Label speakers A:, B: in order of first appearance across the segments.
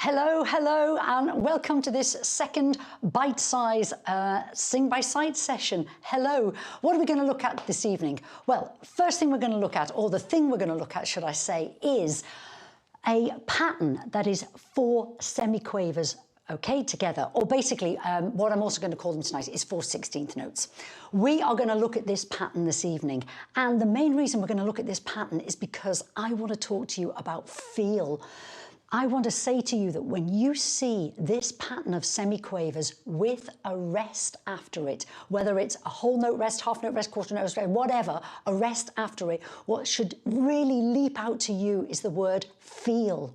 A: Hello, hello, and welcome to this second bite-size Sing by Sight session. Hello. What are we going to look at this evening? Well, first thing we're going to look at, or the thing we're going to look at, should I say, is a pattern that is 4 semiquavers, okay, together. Or basically, what I'm also going to call them tonight is 4 16th notes. We are going to look at this pattern this evening. And the main reason we're going to look at this pattern is because I want to talk to you about feel. I want to say to you that when you see this pattern of semiquavers with a rest after it, whether it's a whole note rest, half note rest, quarter note rest, whatever, a rest after it, what should really leap out to you is the word feel.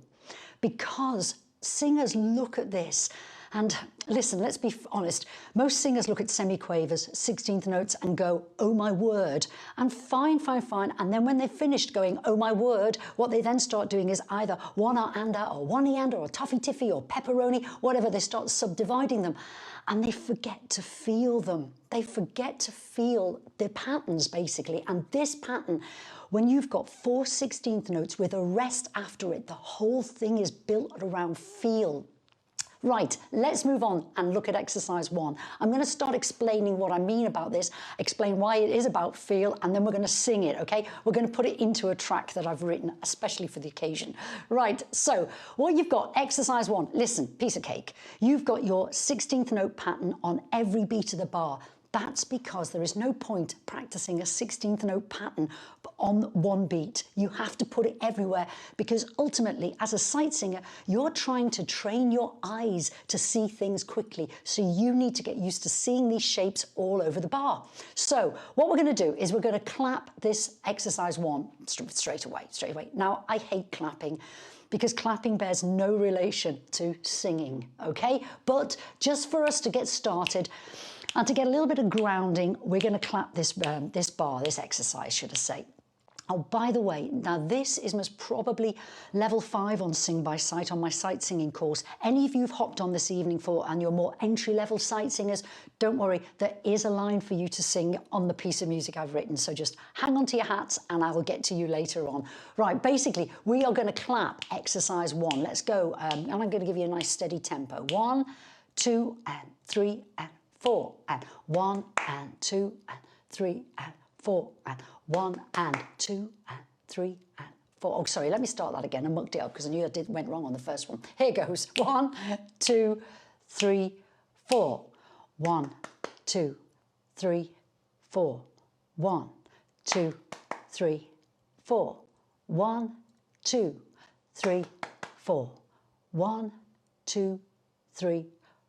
A: Because singers look at this and listen, let's be honest, most singers look at semiquavers, 16th notes and go, oh my word, and fine, fine, fine. And then when they've finished going, oh my word, what they then start doing is either one-a-anda or one-e-anda or toffee-tiffy or pepperoni, whatever, they start subdividing them and they forget to feel them. They forget to feel the patterns basically. And this pattern, when you've got 4 16th notes with a rest after it, the whole thing is built around feel. Right, let's move on and look at exercise 1. I'm going to start explaining what I mean about this, explain why it is about feel, and then we're going to sing it, okay? We're going to put it into a track that I've written, especially for the occasion. Right, so what you've got, exercise 1, listen, piece of cake. You've got your 16th note pattern on every beat of the bar. That's because there is no point practicing a 16th note pattern on one beat. You have to put it everywhere because ultimately, as a sight singer, you're trying to train your eyes to see things quickly. So you need to get used to seeing these shapes all over the bar. So what we're going to do is we're going to clap this exercise 1 straight away. Now, I hate clapping, because clapping bears no relation to singing, okay? But just for us to get started, and to get a little bit of grounding, we're going to clap this this exercise, should I say. Oh, by the way, now this is most probably level 5 on Sing by Sight, on my sight singing course. Any of you who've hopped on this evening and you're more entry-level sight singers, don't worry, there is a line for you to sing on the piece of music I've written. So just hang on to your hats and I will get to you later on. Right, basically, we are going to clap exercise 1. Let's go. And I'm going to give you a nice steady tempo. 1, 2, and 3, and 4, and 1, and 2, and 3, and 4, and 1, and 2, and 3, and 4. Oh, sorry, let me start that again. I mucked it up because I knew I went wrong on the first one. Here goes. 1, 2, 3, 4. 1, 2, 3, 4. 1, 2, 3, 4. 1, 2, 3, 4. 1, 2, 3,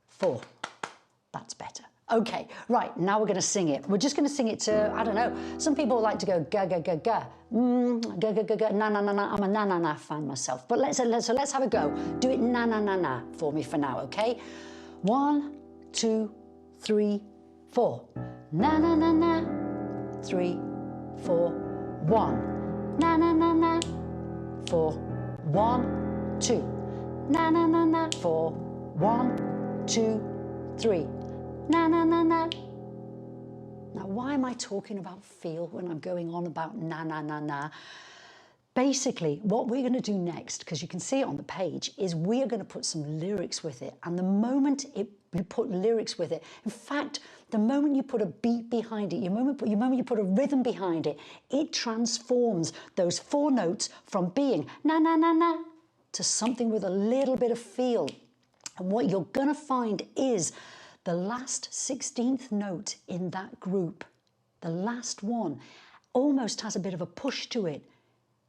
A: 4. That's better. Okay, right, now we're going to sing it. We're just going to sing it to, I don't know, some people like to go ga ga ga ga, ga ga ga ga, na na na na. I'm a na na na fan myself. But let's have a go. Do it na na na na for me for now, okay? 1, 2, 3, 4. Na na na na. 3, 4. 1. Na na na na. 4. 1, 2. Na na na na. 4. 1, 2, 3. Na na na na. Now, why am I talking about feel when I'm going on about na na na na? Basically, what we're going to do next, because you can see it on the page, is we are going to put some lyrics with it. And the moment you put lyrics with it, in fact, the moment you put a beat behind it, the moment you put a rhythm behind it, it transforms those 4 notes from being na na na na to something with a little bit of feel. And what you're going to find is the last 16th note in that group, the last one, almost has a bit of a push to it.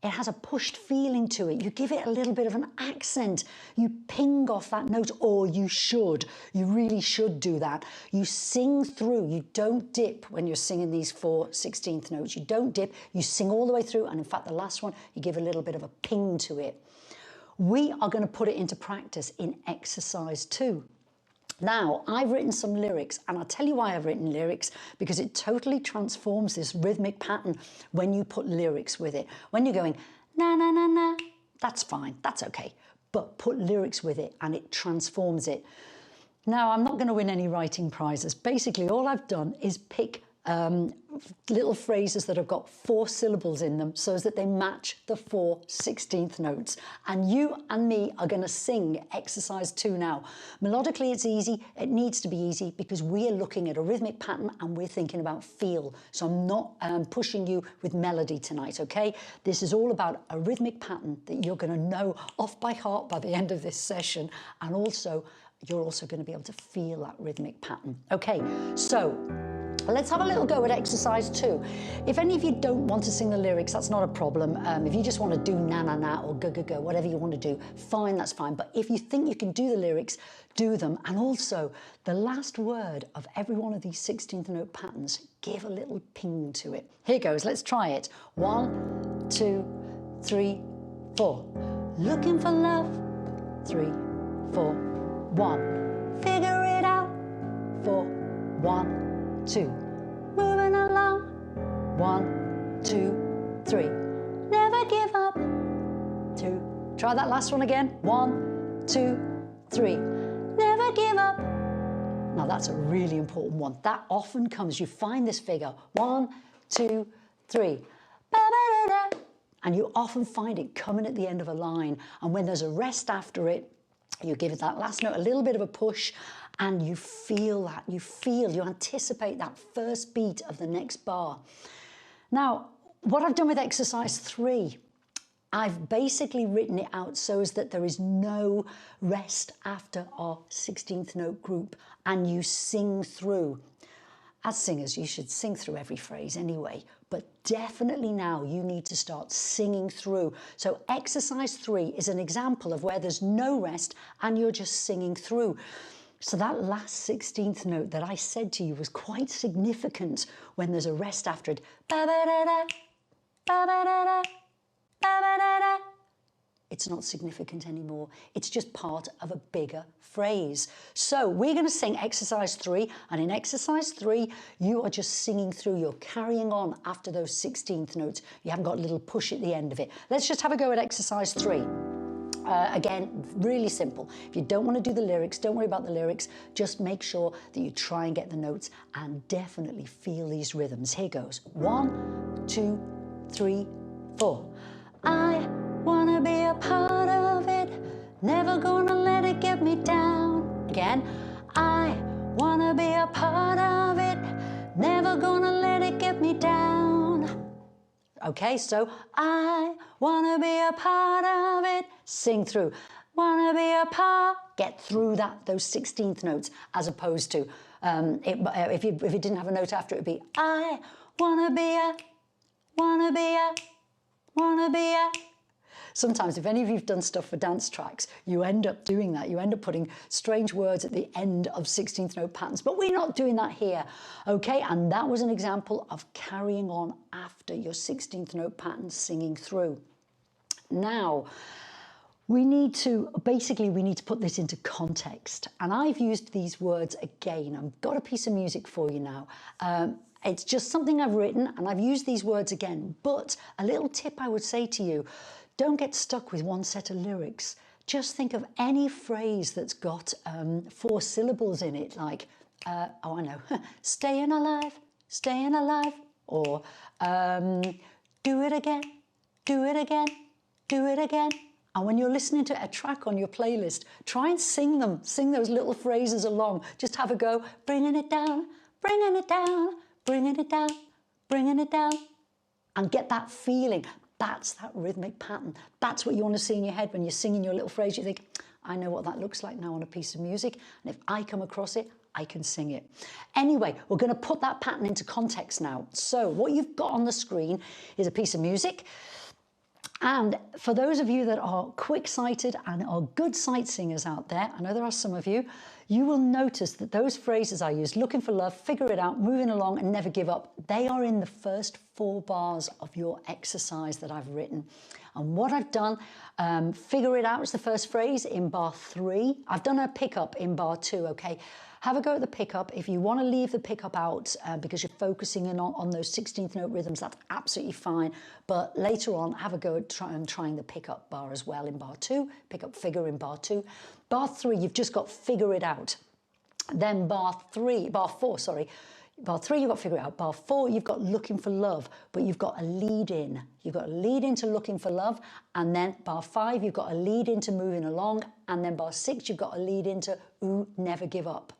A: It has a pushed feeling to it. You give it a little bit of an accent. You ping off that note, or you should. You really should do that. You sing through. You don't dip when you're singing these 4 16th notes. You don't dip. You sing all the way through. And in fact, the last one, you give a little bit of a ping to it. We are going to put it into practice in exercise 2. Now, I've written some lyrics, and I'll tell you why I've written lyrics, because it totally transforms this rhythmic pattern when you put lyrics with it. When you're going, na, na, na, na, that's fine, that's okay. But put lyrics with it, and it transforms it. Now, I'm not going to win any writing prizes. Basically, all I've done is pick little phrases that have got 4 syllables in them so that they match the 4 16th notes. And you and me are going to sing exercise 2 now. Melodically, it's easy. It needs to be easy because we are looking at a rhythmic pattern and we're thinking about feel. So I'm not pushing you with melody tonight, okay? This is all about a rhythmic pattern that you're going to know off by heart by the end of this session. And also, you're also going to be able to feel that rhythmic pattern. Okay, so let's have a little go at exercise 2. If any of you don't want to sing the lyrics, that's not a problem. If you just want to do na na na or go go go, whatever you want to do, fine, that's fine. But if you think you can do the lyrics, do them. And also, the last word of every one of these 16th note patterns, give a little ping to it. Here goes, let's try it. 1, 2, 3, 4. Looking for love. 3, 4, 1. Figure it out. 4, 1, 2. Moving along. 1, 2, 3. Never give up. 2. Try that last one again. 1, 2, 3. Never give up. Now that's a really important one. That often comes, you find this figure. 1, 2, 3. Ba-ba-da-da. And you often find it coming at the end of a line. And when there's a rest after it, you give it that last note a little bit of a push, and you feel that, you anticipate that first beat of the next bar. Now, what I've done with exercise 3, I've basically written it out so as that there is no rest after our 16th note group, and you sing through. As singers, you should sing through every phrase anyway, but definitely now you need to start singing through. So exercise 3 is an example of where there's no rest and you're just singing through. So that last 16th note that I said to you was quite significant when there's a rest after it. Ba-ba-da-da, ba-ba-da-da, ba-ba-da-da. It's not significant anymore. It's just part of a bigger phrase. So we're going to sing exercise 3, and in exercise 3, you are just singing through. You're carrying on after those 16th notes. You haven't got a little push at the end of it. Let's just have a go at exercise 3. Again, really simple. If you don't want to do the lyrics, don't worry about the lyrics. Just make sure that you try and get the notes and definitely feel these rhythms. Here goes. 1, 2, 3, 4. I wanna be a part of it, never gonna let it get me down. Again, I wanna be a part of it, never gonna let it get me down. Okay, so I wanna be a part of it, sing through. Wanna be a part, get through those 16th notes, as opposed to, if it didn't have a note after it, it'd be, I wanna be a, wanna be a, wanna be a. Sometimes, if any of you've done stuff for dance tracks, you end up doing that. You end up putting strange words at the end of 16th note patterns, but we're not doing that here, okay? And that was an example of carrying on after your 16th note pattern, singing through. Now, we need to put this into context. And I've used these words again. I've got a piece of music for you now. It's just something I've written, and I've used these words again. But a little tip I would say to you, don't get stuck with one set of lyrics. Just think of any phrase that's got 4 syllables in it, like, oh, I know, staying alive, or do it again, do it again, do it again. And when you're listening to a track on your playlist, try and sing them, sing those little phrases along. Just have a go, bringing it down, bringing it down, bringing it down, bringing it down, and get that feeling. That's that rhythmic pattern. That's what you want to see in your head when you're singing your little phrase. You think, I know what that looks like now on a piece of music, and if I come across it, I can sing it. Anyway, we're going to put that pattern into context now. So what you've got on the screen is a piece of music. And for those of you that are quick-sighted and are good sight singers out there, I know there are some of you, you will notice that those phrases I used, looking for love, figure it out, moving along, and never give up, they are in the first 4 bars of your exercise that I've written. And what I've done, figure it out is the first phrase in bar 3. I've done a pickup in bar 2, okay? Have a go at the pickup. If you want to leave the pickup out because you're focusing in on those 16th note rhythms, that's absolutely fine. But later on, have a go at trying the pickup bar as well in bar 2, pickup figure in bar 2. Bar 3, you've just got figure it out. Then bar 4, sorry, Bar 3, you've got to figure it out. Bar 4, you've got looking for love, but you've got a lead in. You've got a lead into looking for love, and then bar 5, you've got a lead into moving along, and then bar 6, you've got a lead into ooh, never give up.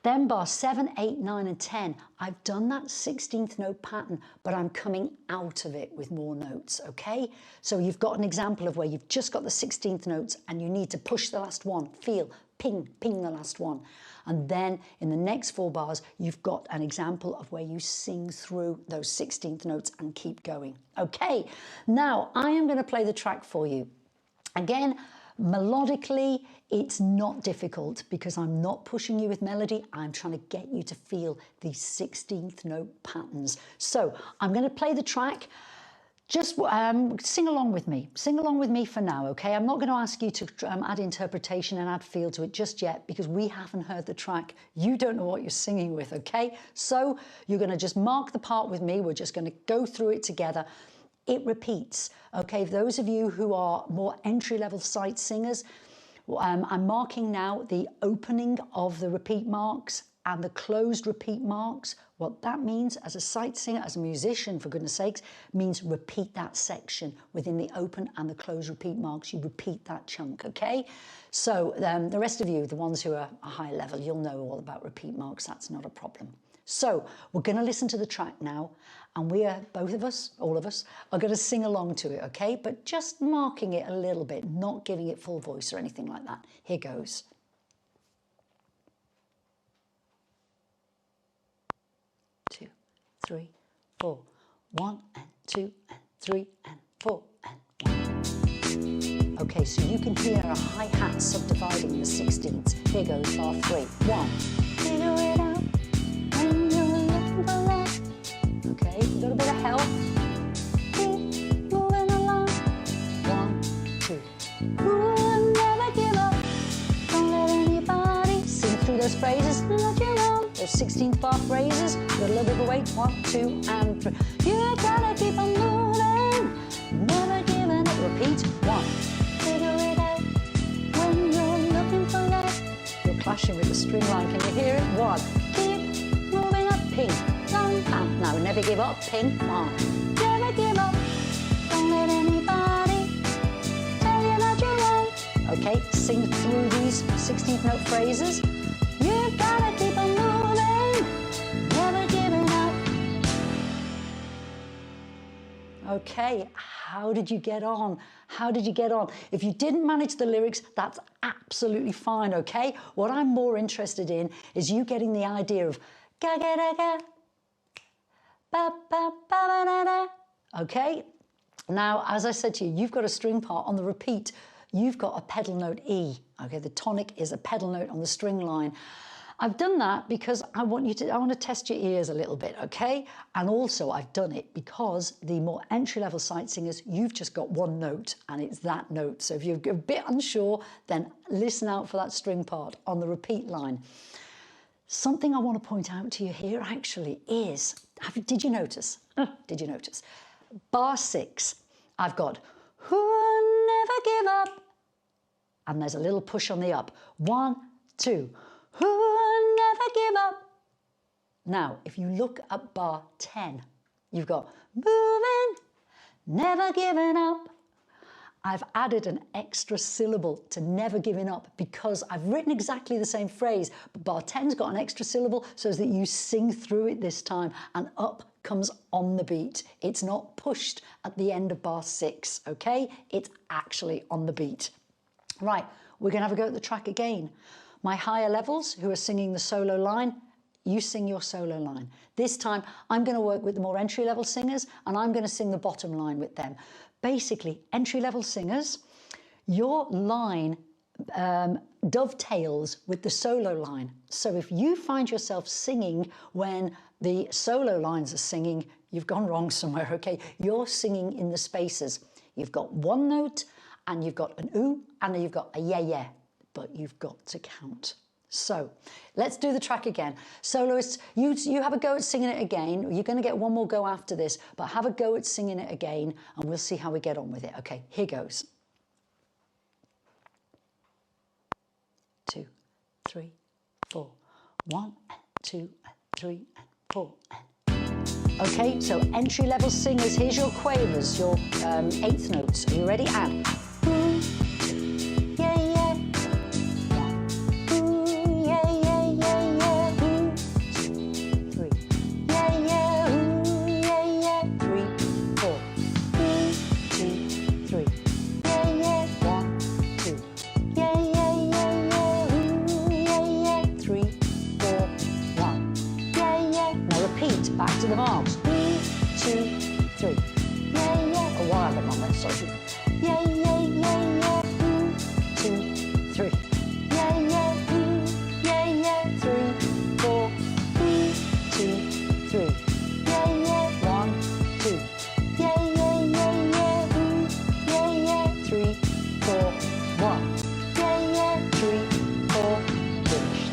A: Then bar 7, 8, 9, and 10, I've done that 16th note pattern, but I'm coming out of it with more notes, okay? So you've got an example of where you've just got the 16th notes and you need to push the last one, feel, ping, ping the last one. And then in the next 4 bars, you've got an example of where you sing through those 16th notes and keep going. Okay, now I am going to play the track for you. Again, melodically, it's not difficult because I'm not pushing you with melody. I'm trying to get you to feel these 16th note patterns. So I'm going to play the track. Just sing along with me. Sing along with me for now, okay? I'm not going to ask you to add interpretation and add feel to it just yet because we haven't heard the track. You don't know what you're singing with, okay? So you're going to just mark the part with me. We're just going to go through it together. It repeats, okay? Those of you who are more entry-level sight singers, I'm marking now the opening of the repeat marks and the closed repeat marks. What that means as a sight singer, as a musician, for goodness sakes, means repeat that section within the open and the closed repeat marks. You repeat that chunk, okay? So the rest of you, the ones who are a high level, you'll know all about repeat marks. That's not a problem. So we're going to listen to the track now, and we are, both of us, all of us, are going to sing along to it, okay? But just marking it a little bit, not giving it full voice or anything like that. Here goes. 2, 3, 4. 1 and 2 and 3 and 4 and 1. Okay, so you can hear a hi-hat subdividing the 16ths. Here goes bar 3. 1. Figure it out when you're looking for love. Okay, a little bit of help. Keep moving along. 1, 2. Ooh, never give up. Don't let anybody sing through those phrases. Let you know. Those 16th bar phrases. Got a little bit of weight. 1, 2, and 3. You gotta keep on moving. Never giving up. Repeat. 1. Figure it out when you're looking for love. You're clashing with the string line. Can you hear it? 1. Keep moving up. Ping. And now never give up. Ping. 1. Never give up. Don't let anybody tell you that you're wrong. Okay, sing through these 16th note phrases. You gotta keep on moving. Never giving up. Okay, how did you get on? How did you get on? If you didn't manage the lyrics, that's absolutely fine, okay? What I'm more interested in is you getting the idea of ga ga da ga, ba ba ba ba da da. Okay? Now, as I said to you, you've got a string part on the repeat. You've got a pedal note E. Okay, the tonic is a pedal note on the string line. I've done that because I want to test your ears a little bit, okay? And also I've done it because the more entry-level sight singers, you've just got one note and it's that note. So if you're a bit unsure, then listen out for that string part on the repeat line. Something I want to point out to you here actually is, did you notice? Did you notice? Bar 6, I've got who never give up, and there's a little push on the up. 1, 2, who never give up. Now, if you look at bar 10, you've got moving, never giving up. I've added an extra syllable to never giving up because I've written exactly the same phrase, but bar 10's got an extra syllable so that you sing through it this time, and up comes on the beat. It's not pushed at the end of bar 6, okay? It's actually on the beat. Right, we're going to have a go at the track again. My higher levels who are singing the solo line, you sing your solo line. This time, I'm going to work with the more entry-level singers, and I'm going to sing the bottom line with them. Basically, entry-level singers, your line dovetails with the solo line. So if you find yourself singing when the solo lines are singing, you've gone wrong somewhere, okay? You're singing in the spaces. You've got one note, and you've got an ooh, and then you've got a yeah, yeah, but you've got to count. So let's do the track again. Soloists, you have a go at singing it again. You're going to get one more go after this, but have a go at singing it again, and we'll see how we get on with it. Okay, here goes. 2, 3, 4. 1 and 2 and 3 and 4 and. Okay, so entry level singers, here's your quavers, your eighth notes. Are you ready? And yeah, yeah. 1, 2, yeah, yeah, yeah, yeah. 2, 3, yeah, yeah, yeah, yeah. 3, 4, 2, 3, yeah, yeah. 1, 2, yeah, yeah, yeah, yeah, yeah, yeah. 3, 4, 1, yeah, yeah. Now repeat, back to the marks. 2, 3, yeah, yeah. A while I'm on that, sorry. Yeah, yeah, yeah, yeah. 2, 3, yeah, yeah, yeah, yeah. 3, 4, 2, 3, yeah, yeah. 1, 2, yeah, yeah, yeah, yeah, yeah, yeah. 3, 4, 1, yeah, yeah. 3, 4, finished.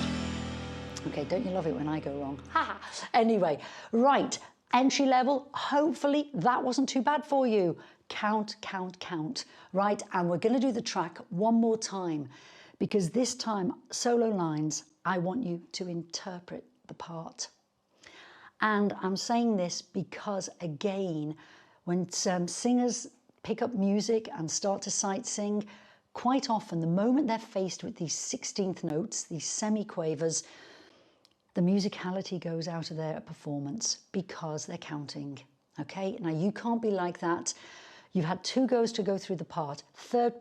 A: Okay, don't you love it when I go wrong? Haha. Anyway, right. Entry level, hopefully that wasn't too bad for you. Count, count, count. Right, and we're going to do the track one more time because this time, solo lines, I want you to interpret the part. And I'm saying this because, again, when singers pick up music and start to sight sing, quite often the moment they're faced with these 16th notes, these semiquavers, the musicality goes out of their performance because they're counting. Okay, now you can't be like that. You've had 2 goes to go through the part. Third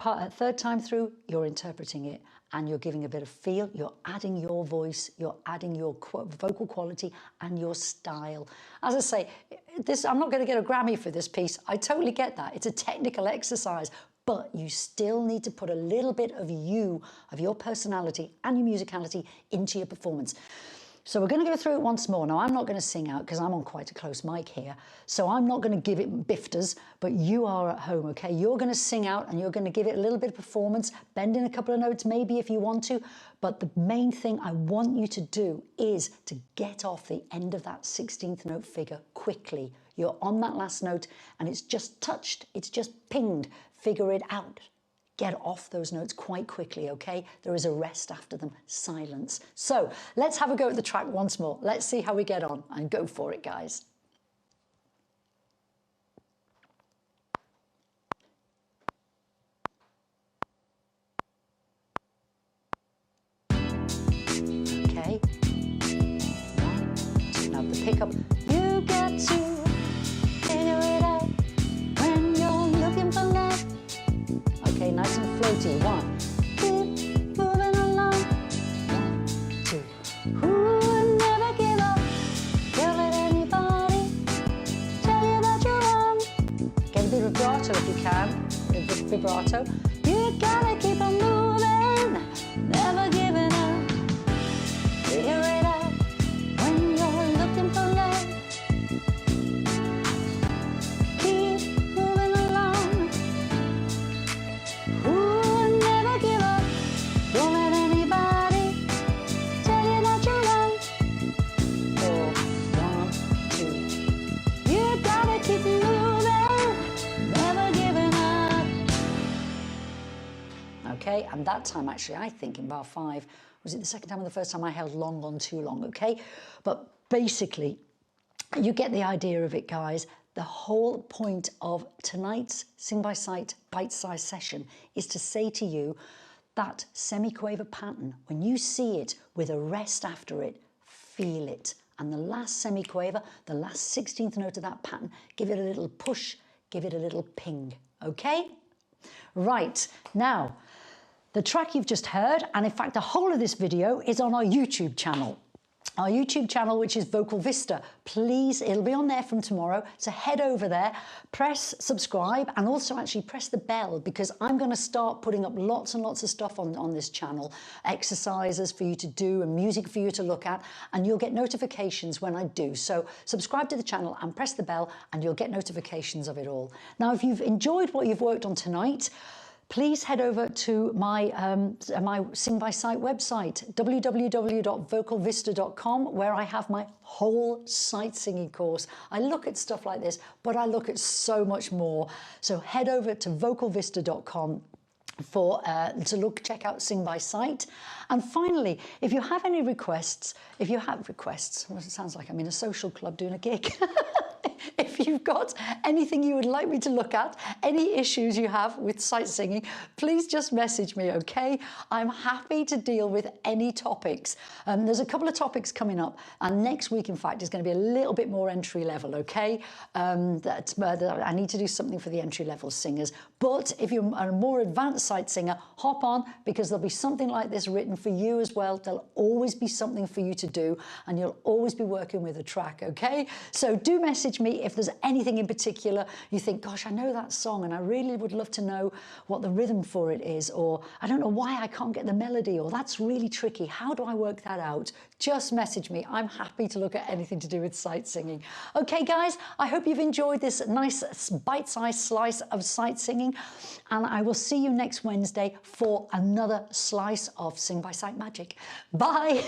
A: time through, you're interpreting it and you're giving a bit of feel. You're adding your voice, you're adding your vocal quality and your style. As I say, I'm not going to get a Grammy for this piece. I totally get that. It's a technical exercise, but you still need to put a little bit of you, of your personality and your musicality into your performance. So we're going to go through it once more. Now, I'm not going to sing out because I'm on quite a close mic here. So I'm not going to give it bifters, but you are at home, okay? You're going to sing out and you're going to give it a little bit of performance, bend in a couple of notes maybe if you want to. But the main thing I want you to do is to get off the end of that 16th note figure quickly. You're on that last note and it's just touched, it's just pinged. Figure it out. Get off those notes quite quickly, okay? There is a rest after them, silence. So let's have a go at the track once more. Let's see how we get on and go for it, guys. Okay. 1, 2. Now the pickup. You got to figure it out when you're looking for love. Okay, nice and floaty. 1, keep moving along. 1, 2. Who would never give up? Don't let anybody tell you that you're wrong. Get a bit of vibrato if you can. A bit of vibrato. You gotta keep on moving, never giving up. Figure it out when you're looking for love. Keep moving along. Who will never give up? Don't let anybody tell you that you're wrong. 4, 1, 2. You gotta keep moving, never giving up. Okay, and that time actually, I think in bar 5, was it the second time or the first time I held long on too long, okay? But basically, you get the idea of it, guys. The whole point of tonight's Sing by Sight bite-sized session is to say to you that semiquaver pattern, when you see it with a rest after it, feel it. And the last semiquaver, the last 16th note of that pattern, give it a little push, give it a little ping, okay? Right, now, the track you've just heard, and in fact the whole of this video, is on our YouTube channel. Our YouTube channel, which is Vocal Vista. Please, it'll be on there from tomorrow. So head over there, press subscribe, and also actually press the bell, because I'm going to start putting up lots and lots of stuff on this channel. Exercises for you to do and music for you to look at, and you'll get notifications when I do. So subscribe to the channel and press the bell, and you'll get notifications of it all. Now, if you've enjoyed what you've worked on tonight, please head over to my Sing by Sight website, www.vocalvista.com, where I have my whole sight singing course. I look at stuff like this, but I look at so much more. So head over to vocalvista.com, check out Sing by Sight. And finally, if you have any requests, well, it sounds like I'm in a social club doing a gig. If you've got anything you would like me to look at, any issues you have with sight singing, please just message me, okay? I'm happy to deal with any topics. There's a couple of topics coming up, and next week, in fact, is going to be a little bit more entry level, okay? I need to do something for the entry level singers. But if you're a more advanced sight singer, hop on, because there'll be something like this written for you as well. There'll always be something for you to do, and you'll always be working with a track, okay? So do message me if there's anything in particular you think, gosh, I know that song and I really would love to know what the rhythm for it is, or I don't know why I can't get the melody, or that's really tricky. How do I work that out? Just message me. I'm happy to look at anything to do with sight singing. Okay, guys, I hope you've enjoyed this nice bite-sized slice of sight singing, and I will see you next Wednesday for another slice of Sing by Sight magic. Bye.